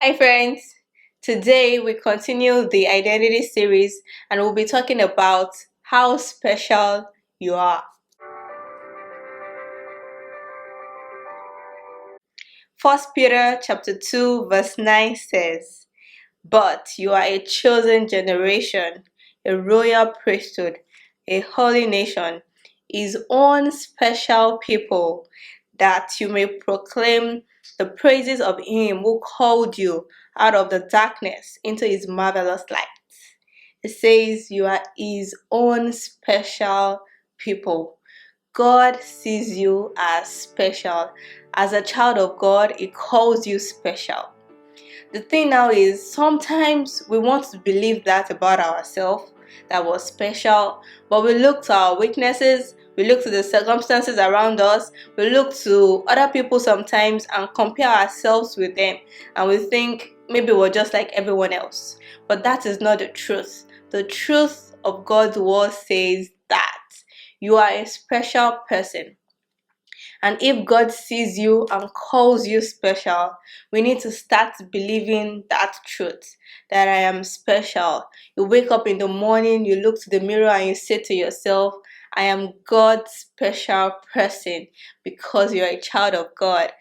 Hi friends, today we continue the identity series and we'll be talking about how special you are. First Peter chapter 2 verse 9 says, "But you are a chosen generation, a royal priesthood, a holy nation, his own special people, that you may proclaim the praises of him who called you out of the darkness into his marvelous light." It says you are his own special people. God sees you as special. As a child of God, He calls you special. The thing now is, sometimes we want to believe that about ourselves, that we're special, but we look to our weaknesses, we look to the circumstances around us, we look to other people sometimes and compare ourselves with them, and we think maybe we're just like everyone else. But that is not the truth. The truth of God's word says that you are a special person. And if God sees you and calls you special, we need to start believing that truth, that I am special. You wake up in the morning, you look to the mirror and you say to yourself, I am God's special person because you're a child of God.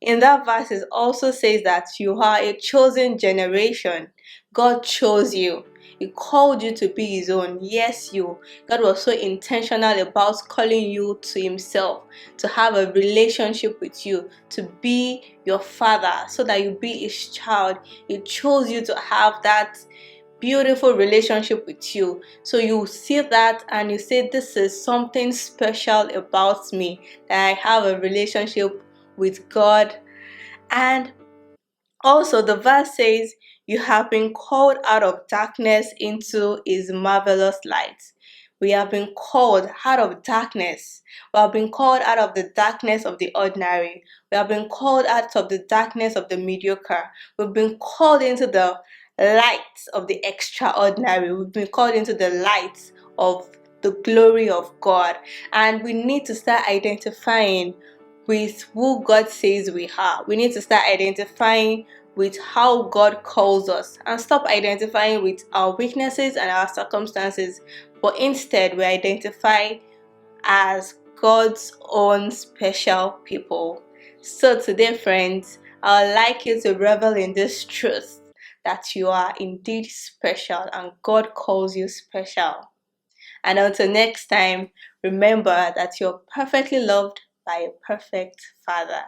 In that verse, it also says that you are a chosen generation. God chose you. He called you to be His own. Yes, you. God was so intentional about calling you to Himself, to have a relationship with you, to be your father, so that you be His child. He chose you to have that beautiful relationship with you. So you see that and you say, this is something special about me, that I have a relationship with God. And also, the verse says, you have been called out of darkness into His marvelous light. We have been called out of darkness. We have been called out of the darkness of the ordinary. We have been called out of the darkness of the mediocre. We've been called into the light of the extraordinary. We've been called into the light of the glory of God. And we need to start identifying with who God says we are. We need to start identifying with how God calls us and stop identifying with our weaknesses and our circumstances, but instead we identify as God's own special people. So today, friends, I would like you to revel in this truth that you are indeed special and God calls you special. And until next time, remember that you're perfectly loved by a perfect Father.